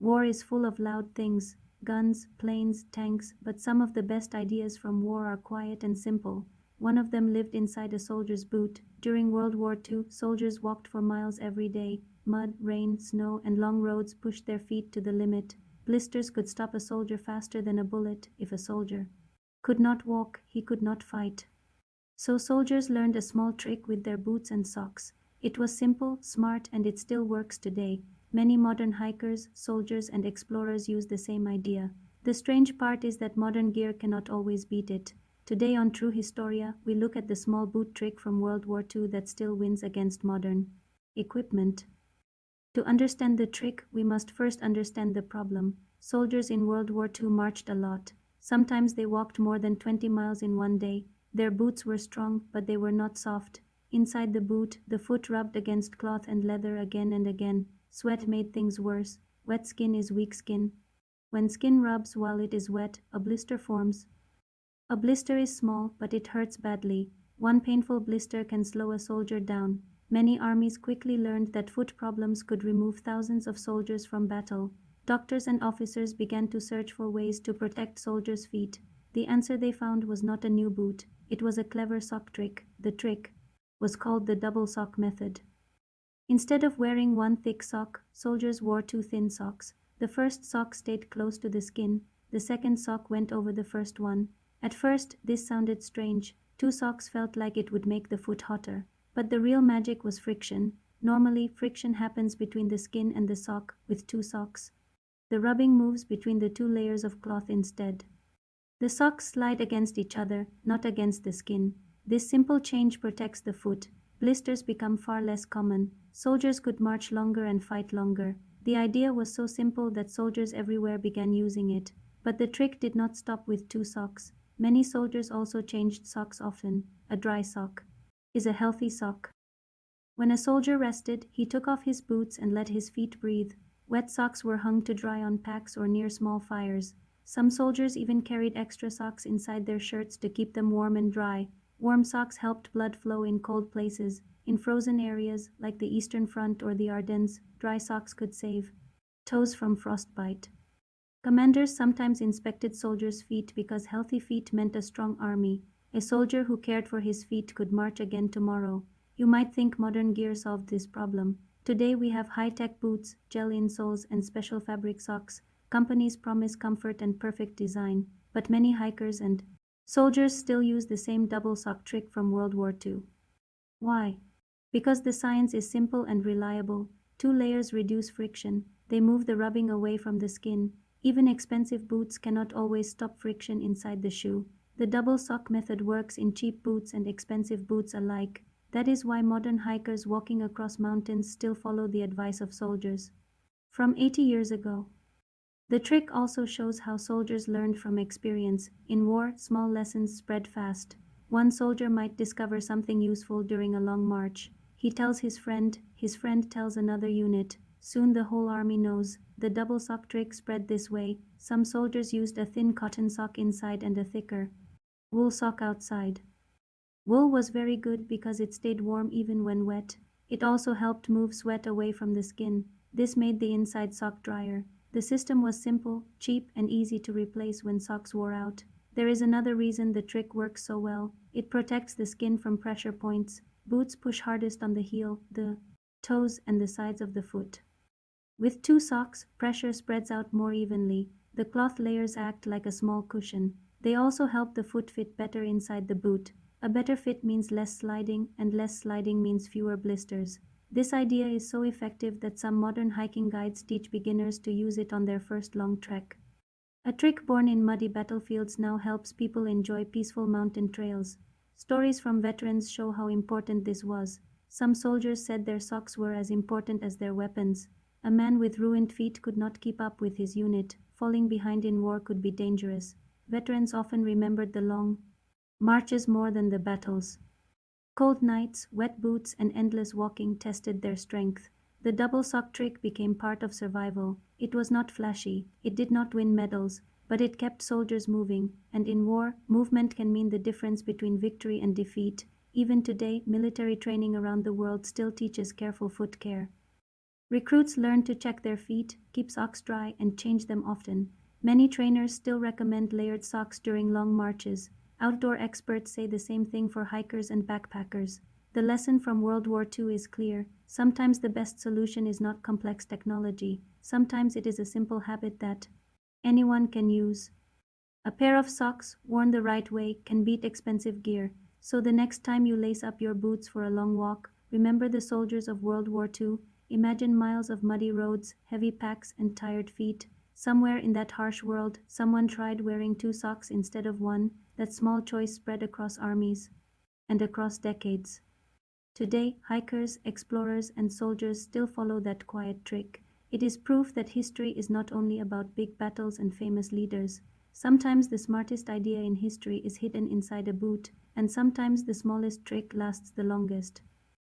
War is full of loud things, guns, planes, tanks, but some of the best ideas from war are quiet and simple. One of them lived inside a soldier's boot. During World War II, soldiers walked for miles every day. Mud, rain, snow, and long roads pushed their feet to the limit. Blisters could stop a soldier faster than a bullet. If a soldier could not walk, he could not fight. So soldiers learned a small trick with their boots and socks. It was simple, smart, and it still works today. Many modern hikers, soldiers, and explorers use the same idea. The strange part is that modern gear cannot always beat it. Today on True Historia, we look at the small boot trick from World War II that still wins against modern equipment. To understand the trick, we must first understand the problem. Soldiers in World War II marched a lot. Sometimes they walked more than 20 miles in one day. Their boots were strong, but they were not soft. Inside the boot, the foot rubbed against cloth and leather again and again. Sweat made things worse. Wet skin is weak skin. When skin rubs while it is wet, a blister forms. A blister is small, but it hurts badly. One painful blister can slow a soldier down. Many armies quickly learned that foot problems could remove thousands of soldiers from battle. Doctors and officers began to search for ways to protect soldiers' feet. The answer they found was not a new boot, it was a clever sock trick. The trick was called the double sock method. Instead of wearing one thick sock, soldiers wore two thin socks. The first sock stayed close to the skin, the second sock went over the first one. At first, this sounded strange. Two socks felt like it would make the foot hotter. But the real magic was friction. Normally, friction happens between the skin and the sock. With two socks, the rubbing moves between the two layers of cloth instead. The socks slide against each other, not against the skin. This simple change protects the foot. Blisters become far less common. Soldiers could march longer and fight longer. The idea was so simple that soldiers everywhere began using it. But the trick did not stop with two socks. Many soldiers also changed socks often. A dry sock is a healthy sock. When a soldier rested, he took off his boots and let his feet breathe. Wet socks were hung to dry on packs or near small fires. Some soldiers even carried extra socks inside their shirts to keep them warm and dry. Warm socks helped blood flow in cold places. In frozen areas, like the Eastern Front or the Ardennes, dry socks could save toes from frostbite. Commanders sometimes inspected soldiers' feet because healthy feet meant a strong army. A soldier who cared for his feet could march again tomorrow. You might think modern gear solved this problem. Today we have high-tech boots, gel insoles, and special fabric socks. Companies promise comfort and perfect design, but many hikers and soldiers still use the same double sock trick from World War II. Why? Because the science is simple and reliable. Two layers reduce friction. They move the rubbing away from the skin. Even expensive boots cannot always stop friction inside the shoe. The double sock method works in cheap boots and expensive boots alike. That is why modern hikers walking across mountains still follow the advice of soldiers from 80 years ago. The trick also shows how soldiers learned from experience. In war, small lessons spread fast. One soldier might discover something useful during a long march. He tells his friend tells another unit. Soon the whole army knows. The double sock trick spread this way. Some soldiers used a thin cotton sock inside and a thicker wool sock outside. Wool was very good because it stayed warm even when wet. It also helped move sweat away from the skin. This made the inside sock drier. The system was simple, cheap, and easy to replace when socks wore out. There is another reason the trick works so well. It protects the skin from pressure points. Boots push hardest on the heel, the toes, and the sides of the foot. With two socks, pressure spreads out more evenly. The cloth layers act like a small cushion. They also help the foot fit better inside the boot. A better fit means less sliding, and less sliding means fewer blisters. This idea is so effective that some modern hiking guides teach beginners to use it on their first long trek. A trick born in muddy battlefields now helps people enjoy peaceful mountain trails. Stories from veterans show how important this was. Some soldiers said their socks were as important as their weapons. A man with ruined feet could not keep up with his unit. Falling behind in war could be dangerous. Veterans often remembered the long marches more than the battles. Cold nights, wet boots, and endless walking tested their strength. The double sock trick became part of survival. It was not flashy, it did not win medals, but it kept soldiers moving, and in war, movement can mean the difference between victory and defeat. Even today, military training around the world still teaches careful foot care. Recruits learn to check their feet, keep socks dry, and change them often. Many trainers still recommend layered socks during long marches. Outdoor experts say the same thing for hikers and backpackers. The lesson from World War II is clear. Sometimes the best solution is not complex technology. Sometimes it is a simple habit that anyone can use. A pair of socks, worn the right way, can beat expensive gear. So the next time you lace up your boots for a long walk, remember the soldiers of World War II. Imagine miles of muddy roads, heavy packs, and tired feet. Somewhere in that harsh world, someone tried wearing two socks instead of one. That small choice spread across armies and across decades. Today, hikers, explorers, and soldiers still follow that quiet trick. It is proof that history is not only about big battles and famous leaders. Sometimes the smartest idea in history is hidden inside a boot, and sometimes the smallest trick lasts the longest.